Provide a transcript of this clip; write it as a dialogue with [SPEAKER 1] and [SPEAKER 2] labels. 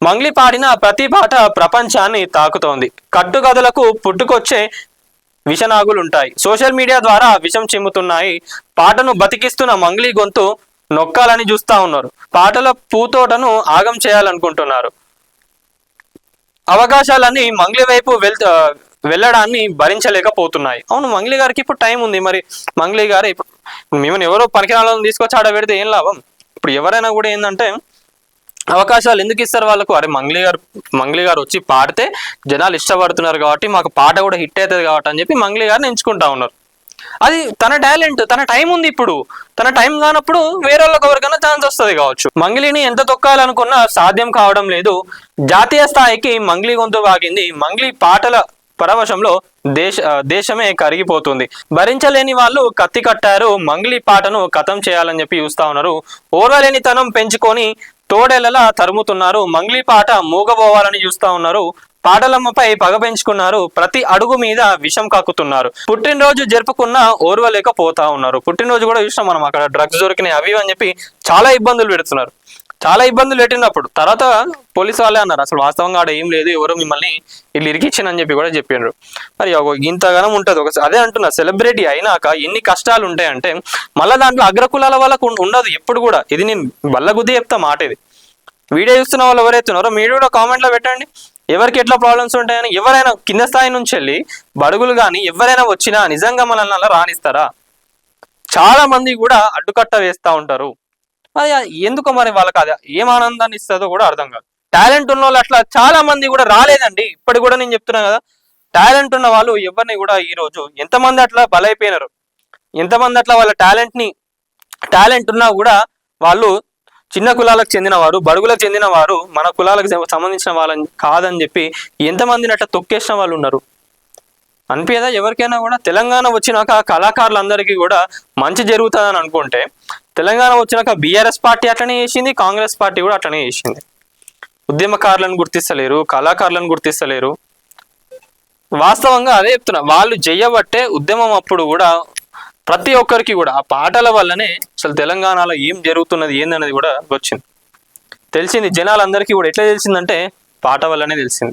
[SPEAKER 1] మంగ్లీ పాడిన ప్రతి పాట ప్రపంచాన్ని తాకుతోంది. కట్టుకథలకు పుట్టుకొచ్చే విషనాగులుంటాయి. సోషల్ మీడియా ద్వారా విషం చిమ్ముతున్నాయి. పాటను బతికిస్తున్న మంగ్లీ గొంతు నొక్కాలని చూస్తా ఉన్నారు. పాటల పూతోటను ఆగం చేయాలనుకుంటున్నారు. అవకాశాలన్నీ మంగ్లీ వైపు వెళ్ళడాన్ని భరించలేకపోతున్నాయి. అవును, మంగ్లీ గారికి ఇప్పుడు టైం ఉంది. మరి మంగ్లీ గారు ఇప్పుడు మిమ్మల్ని ఎవరో పనికిరాలను తీసుకొచ్చి ఆడ పెడితే ఏం లాభం? ఇప్పుడు ఎవరైనా కూడా ఏంటంటే అవకాశాలు ఎందుకు ఇస్తారు వాళ్ళకు? అరే మంగ్లీ గారు వచ్చి పాడితే జనాలు ఇష్టపడుతున్నారు కాబట్టి మాకు పాట కూడా హిట్ అవుతుంది కాబట్టి అని చెప్పి మంగ్లీ గారిని ఎంచుకుంటా ఉన్నారు. అది తన టాలెంట్, తన టైం ఉంది. ఇప్పుడు తన టైం కానప్పుడు వేరే వాళ్ళకి ఎవరికైనా ఛాన్స్ వస్తుంది కావచ్చు. మంగ్లీని ఎంత తొక్కాలనుకున్నా సాధ్యం కావడం లేదు. జాతీయ స్థాయికి మంగ్లీ గొంతు వాగింది. మంగ్లీ పాటల పరవశంలో దేశమే కరిగిపోతుంది. భరించలేని వాళ్ళు కత్తి కట్టారు. మంగ్లీ పాటను ఖతం చేయాలని చెప్పి చూస్తా ఉన్నారు. ఓర్వలేనితనం పెంచుకొని తోడేళ్లలా తరుముతున్నారు. మంగ్లీ పాట మూగబోవాలని చూస్తా ఉన్నారు. పాటలమ్మపై పగ పెంచుకున్నారు. ప్రతి అడుగు మీద విషం కక్కుతున్నారు. పుట్టినరోజు జరుపుకున్న ఓర్వలేకపోతా ఉన్నారు. పుట్టినరోజు కూడా చూసినాం మనం, అక్కడ డ్రగ్స్ దొరికినాయి అవి అని చెప్పి చాలా ఇబ్బందులు పెడుతున్నారు. చాలా ఇబ్బందులు పెట్టినప్పుడు తర్వాత పోలీసు వాళ్ళే అన్నారు అసలు వాస్తవంగా ఆడ ఏం లేదు, ఎవరో మిమ్మల్ని వీళ్ళు ఇరికిచ్చిందని చెప్పి కూడా చెప్పిండ్రు. మరి ఇంతగానం ఉంటుంది. అదే అంటున్నా, సెలబ్రిటీ అయినాక ఎన్ని కష్టాలు ఉంటాయంటే మళ్ళీ దాంట్లో అగ్రకులాల వాళ్ళకు ఉండదు ఎప్పుడు కూడా. ఇది నేను బల్లగుద్ది చెప్తా మాట. ఇది వీడియో చూస్తున్న వాళ్ళు ఎవరైతున్నారో మీరు కూడా కామెంట్లో పెట్టండి ఎవరికి ఎట్లా ప్రాబ్లమ్స్ ఉంటాయని. ఎవరైనా కింద స్థాయి నుంచి వెళ్ళి బడుగులు కానీ ఎవరైనా వచ్చినా నిజంగా మనల్ని అలా రాణిస్తారా? చాలా మంది కూడా అడ్డుకట్ట వేస్తూ ఉంటారు. అది ఎందుకో మరి వాళ్ళకి అది ఏం ఆనందాన్ని ఇస్తుందో కూడా అర్థం కాదు. టాలెంట్ ఉన్న వాళ్ళు అట్లా చాలా మంది కూడా రాలేదండి. ఇప్పటికి కూడా నేను చెప్తున్నా కదా, టాలెంట్ ఉన్న వాళ్ళు ఎవరిని కూడా ఈ రోజు ఎంతమంది అట్లా బలైపోయినారు, ఎంతమంది అట్లా వాళ్ళ టాలెంట్ ఉన్నా కూడా వాళ్ళు చిన్న కులాలకు చెందినవారు, బడుగులకు చెందినవారు, మన కులాలకు సంబంధించిన వాళ్ళని కాదని చెప్పి ఎంతమందిని అట్లా తొక్కేసిన వాళ్ళు ఉన్నారు. అనిపించదా ఎవరికైనా కూడా? తెలంగాణ వచ్చినాక కళాకారులందరికీ కూడా మంచి జరుగుతుందని అనుకుంటే తెలంగాణ వచ్చినాక బీఆర్ఎస్ పార్టీ అట్లనే చేసింది, కాంగ్రెస్ పార్టీ కూడా అట్లనే చేసింది. ఉద్యమకారులను గుర్తిస్తలేరు, కళాకారులను గుర్తిస్తలేరు. వాస్తవంగా అదే చెప్తున్నా, వాళ్ళు చేయబట్టే ఉద్యమం అప్పుడు కూడా ప్రతి ఒక్కరికి కూడా ఆ పాటల వల్లనే అసలు తెలంగాణలో ఏం జరుగుతున్నది ఏందనేది కూడా వచ్చింది, తెలిసింది. జనాలందరికీ కూడా ఎట్లా తెలిసిందంటే పాట వల్లనే తెలిసింది.